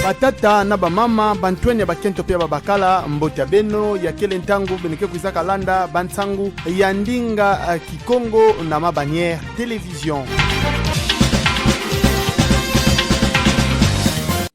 batata na bamama bantwenya bakento pia babakala mbota beno ya kele ntangu beneke kuisaka landa bantangu ya ndinga Kikongo na mabanière télévision.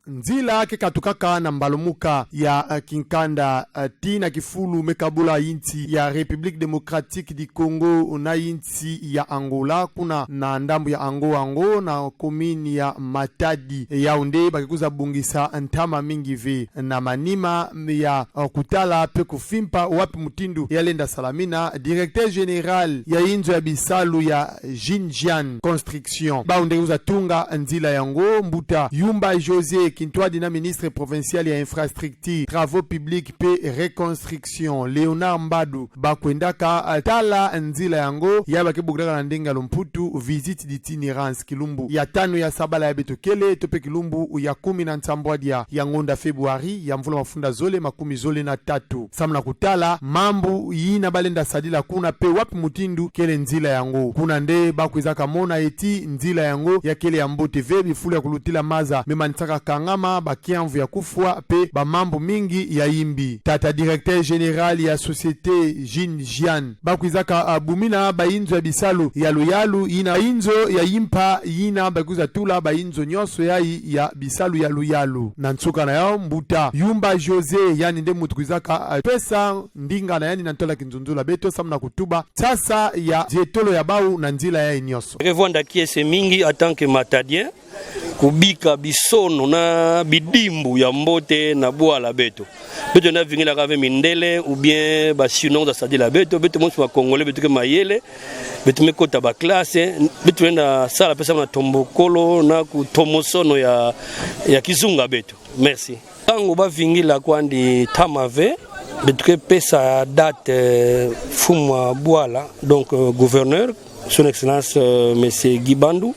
Nzila ke katukaka na mbalumuka ya kinkanda tina kifulu mekabula inti ya République démocratique du Congo na inti ya Angola kuna na ndambu ya Ango na komini ya Matadi Yaoundé bakikuza bungisa ntama mingi ve na manima ya kutala pe kufimpa wapi mutindu ya lenda salamina directeur général ya inzo ya bisalu ya Jinjian Construction baunde kuza tunga nzila yango mbuta Yumba José Kintwadi na ministre provincial ya infrastructure travaux publics pe reconstruction Leonard Mbadu bakwendaka tala nzila yango yaba kebugaka na ndinga Lumputu visite d'itinérance Kilumbu ya tano ya sabala ya betokele tope Kilumbu ya 10 na ntambwadia ya ngonda Februari ya mvula mafunda zole 13 samna kutala mambu yina balenda sadila kuna pe wapi mutindu kele nzila yango kuna nde bakwezaka mona eti nzila yango ya kele ya Mbote ve bifulu ya kulutila maza memanitaka kangama bakiamvu ya kufwa pe ba mambo mingi ya imbi tata directeur général ya société Jinjian bakwizaka bumina ba inzo ya bisalu ya luyalu ina inzo ya impa yina bakuza tula ba inzo nyonso ya bisalu ya luyalu na ntsuka na yao mbuta Yumba José yani nde mutukwizaka pesa ndinga na yani nantola kinzunzula beto samna kutuba sasa ya jetolo ya bau na nzila ya inyoso revonda kiese mingi en tant que matadien kubika bisono na bidimbu ya Mbote na Bwala beto na vingila kave mindele ou bien ba sinon za sadila beto mo wa congolais beto ke mayele beto me kota ba classe beto na sala pesa na tombokolo na ku tomosono ya kizunga beto. Merci tango ba vingila kwandi tamave beto ke pesa date fumwa Bwala donc gouverneur son excellence monsieur Gibandu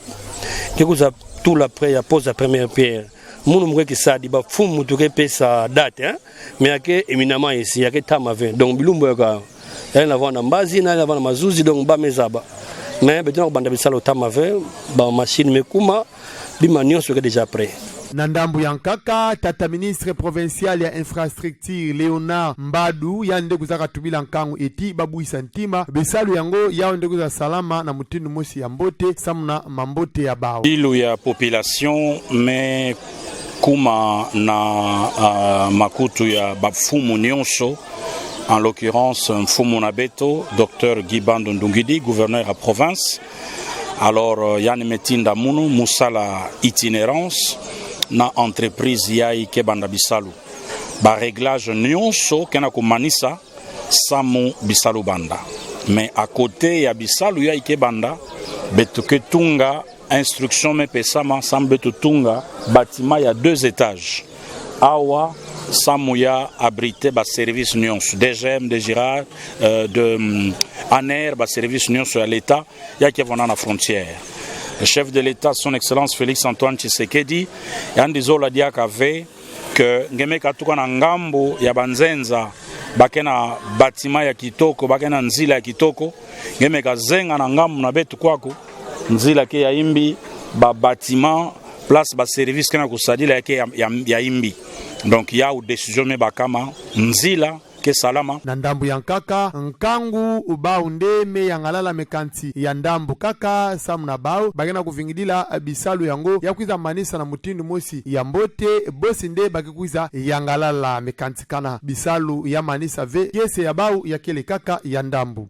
ke kuza tout l'après ya pose la première pierre munu mwe ki sadi ba fumu tuke pesa date mais yake éminemment ici yake tamave donc bilumbu yaka na vana mbazi na vana mazuzi donc ba mezaba mais beto banda bisalo tamave ba machine mekuma bima nyonso ke déjà prêt na ndambu yankaka tata ministre provincial ya infrastructure Leonard Mbadu yande kuzaka tubila nkangu eti babuisa ntima bisalu yango yaonde kuza salama na mutindu mosi ya Mbote samuna mambote ya bao ilu ya population me kuma na makutu ya bafumu nyonso en l'occurrence mfumu na beto Dr Gibandu Ndungidi gouverneur à province alors yani metinda munu musala itinérance na entreprise yai ke banda bisalu ba réglage nyonso kena kumanisa samu bisalu banda mais à côté ya bisalu yai ke banda betuke tunga instruction me pesama sambe tunga bâtiment ya 2 étages awa samu ya abrité ba service nyonso DGM de Girard de ANER ba service nyonso ya l'état ya ke vona na frontière. Le chef de l'État, son excellence Félix Antoine Tshisekedi, yandizola diaka ve que ngeme katuka na ngambo ya banzenza bakena batima ya kitoko bakena nzila ya kitoko ngeme kazenga na ngambo na betu kwako nzila ke ya imbi ba bâtiment place ba service kana kusadila yake ya imbi donc ya ou décision me bakama nzila ke salama na ndambu yankaka nkangu ubau ndeme yangalala mekanti ya ndambu kaka samuna bau bagena kuvingidila bisalu yango yakwiza manisa na mutindu mosi ya Mbote bosi nde bakikuiza yangalala mekanti kana bisalu ya manisa ve kese ya bau ya kele kaka ya ndambu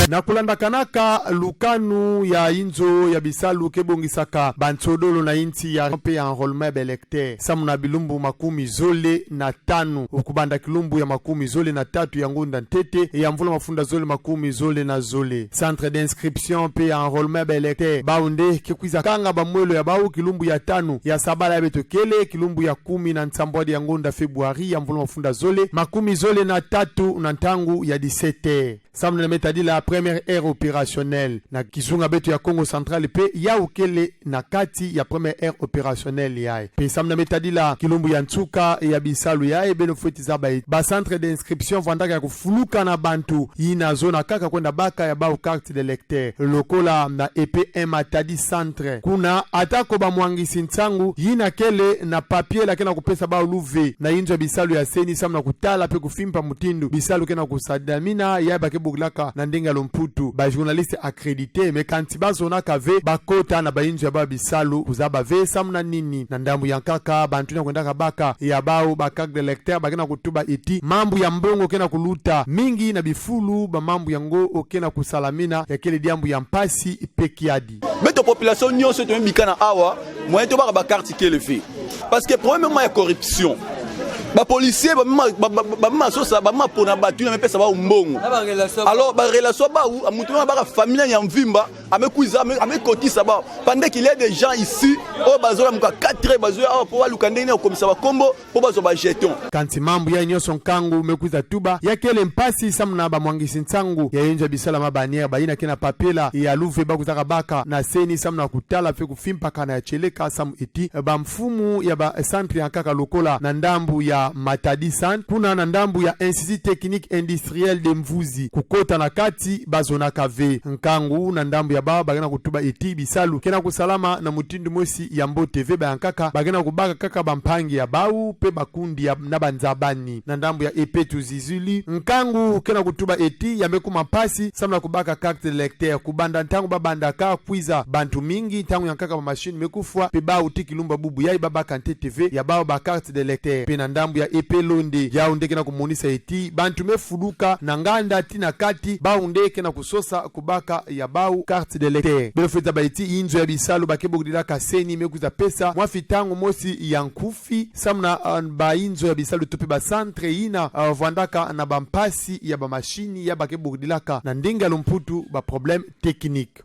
na kulanda kanaka lukanu ya inzo ya bisalu kebongisaka bantsodolo na inti ya pe ya enrôlement belecteur samuna bilumbu 15 ukubanda kilumbu ya 13 ya ngunda ntete ya mvula mafunda zole 10 centre d'inscription pe ya enrôlement belecteur baunde kekwiza kanga bamwelo ya bau kilumbu ya 5 ya sabala ya betokele kilumbu ya 10 na ntambwadi ya ngunda Februari ya mvula mafunda zole 13 na ntangu ya 17 samuna metadila après première aire opérationnelle na kizunga betu ya Congo Central pe ya ukele na kati ya première aire opérationnelle yae pe samna metadila kilumbu ya Ntsuka ya Bisalu yae beno fweti za ba centre d'inscription vandaka ya kufuluka na bantu ina zona kaka kwenda baka ya bao carte de lecteur lokola na EPM Matadi centre kuna atako ba mwangisi Ntsangu yina kele na papier la kena kupesa bao luve na inzo Bisalu ya seni samna kutala pe kufimpa mutindu Bisalu kena kusadamina ya bake buglaka na ndinga lomputu ba journaliste accrédité me kantiba zona kave bakota na ba inzo ya ba Bisalu kuzaba ve samna nini na ndambu ya kaka bantu na kwenda baka ya bao ba carte de lecteur bakena kutuba iti mambu ya mbongo kena kuluta mingi na bifulu ba mambu ya ngo okena kusalamina ya kele diambu ya mpasi pekiadi meto population nyonso to mbikana awa moyen to ba carte kele fait parce que premièrement ya corruption ba policier ba masosa ba mapona batu na pesa ba umbongo alors ba relation ba ou amutu ba famille ya mvimba amekuiza amekotisa ba pendant qu'il y a des gens ici au bazola muka 4 bazola pour lukandeni au commissaire kombo pour bazo ba jeton kanti mambu ya nyoso nkangu mekuiza tuba ya kele mpasi samna ba mwangisi Ntsangu ya yenja Bisala mabaniere ba ina kena papela ya luve ba kuzaka baka na seni samna kutala fe kufimpa kana ya cheleka samu iti ba mfumu ya ba centre ya kaka lokola na ndambu ya Matadi San kuna na ndambu ya Institut Technique Industriel de Mvuzi kukota na kati bazona kave nkangu na ndambu ya baba bagena kutuba iti Bisalu kena kusalama na mutindu mosi ya Mbo TV ba yankaka bagena kubaka kaka bampangi ya bau pe bakundi ya nabanzabani na ndambu ya Epetu Zizuli nkangu kena kutuba iti yameku mapasi samla kubaka carte de lecteur kubanda ntangu babanda ka kwiza bantu mingi tangu yankaka ba machine mekufwa pe bau tikilumba bubu yai baba Kante TV ya bau ba carte de lecteur pe na ndambu ya Epelonde yaundeke na kumonisa eti bantu mefuluka na nganda tina kati baundeke na kusosa kubaka ya bau carte de lecteur belofeta baiti inzo ya Bisalu bakebogdila kaseni mekuza pesa mwafitangu mosi ya nkufi samna ba inzo ya Bisalu tope ba centre ina vandaka na bampasi ya ba machine ya bakebogdilaka na ndinga lomputu ba problème technique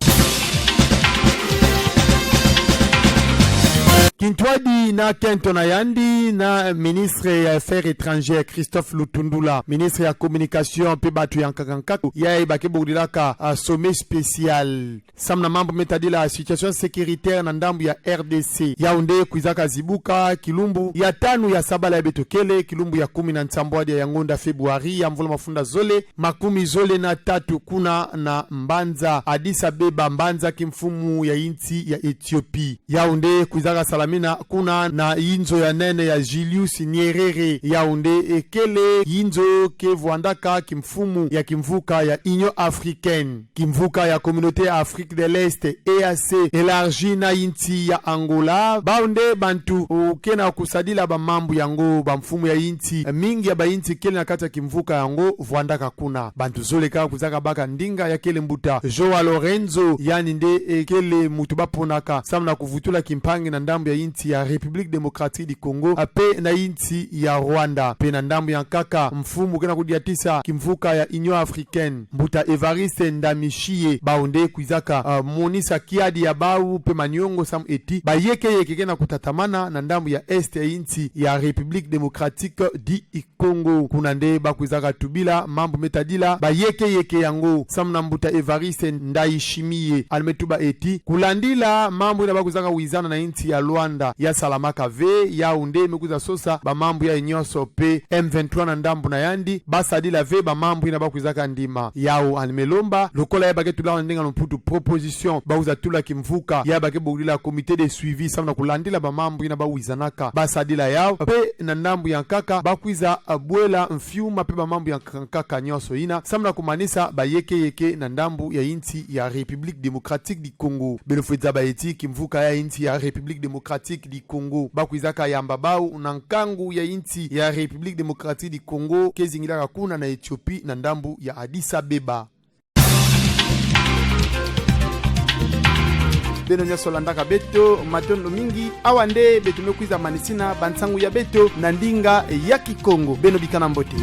Kintwadi na Kento na Yandi na ministre ya affaires étrangères Christophe Lutundula ministre ya communication pe batu ya nkakankatu ya ibake bogdilaka sommet spécial samna mambo metadila situation sécuritaire na ndambu ya RDC yaunde kuizaka zibuka kilumbu ya tanu ya sabala ya betokele kilumbu ya 10 na nsambwadi ya ngonda Februari ya mvula mafunda zole makumi zole na tatu kuna na Mbanza Addis Abeba Mbanza kimfumu ya inti ya Ethiopia yaunde kuizaka salamina kuna na inzo ya nene ya Julius Nyerere yaunde ekele inzo kevwandaka kimfumu ya kimvuka ya Union Africaine kimvuka ya Communauté Afrique de l'Est EAC élargi na inti ya Angola baunde bantu ukena kusadila ba mambu yango ba mfumu ya inti mingi ya ba inti kele na kata kimvuka yango vwandaka kuna bantu zole kaka kuzaka baka ndinga ya kele mbuta Joa Lorenzo yani nde ekele mutu baponaka samna kuvutula kimpangi na ndambu ya inti ya République démocratique du Congo ape na inti ya Rwanda pe na ndambu ya kaka mfumu kena kudiatisa kimvuka ya Union Africaine mbuta Evariste Ndamishie baunde kuizaka monisa kiadi ya bau pe manyongo sam eti bayeke kena kutatamana na ndambu ya este ya inti ya République démocratique du Congo kuna nde bakuizaka tubila mambo metadila bayeke yango samna mbuta Evariste Ndayishimiye almetuba eti kulandila mambo ina bakuzaka wizana na inti ya Luanda ya Salamaka ve yaunde mekuza sosa ba mambo ya nyoso pe M23 na ndambu na Yandi basadila ve ba mambo ina bakuzaka ndima yao almelomba lokola ya baketula ndinga lomputu proposition bauza tula kimvuka ya bakebogdila comité de suivi samna kulandila ba mambo ina bawizanaka basadila yao pe na ndambu ya nkaka bakwiza abwela mfiuma pe ba mambo ya nkaka nyoso ina samna kumanisa bayeke na ndambu ya inti ya République démocratique du Congo belofeza baeti kimvuka ya inti ya République démocratique du Congo bakwizaka yamba bau na nkangu ya inti ya République démocratique du Congo kezingilaka kuna na Ethiopia na ndambu ya Addis Abeba beno nyaso landaka beto matondo mingi awande beto mekwiza manisina bansangu ya beto na ndinga ya Kikongo beno bikana mbote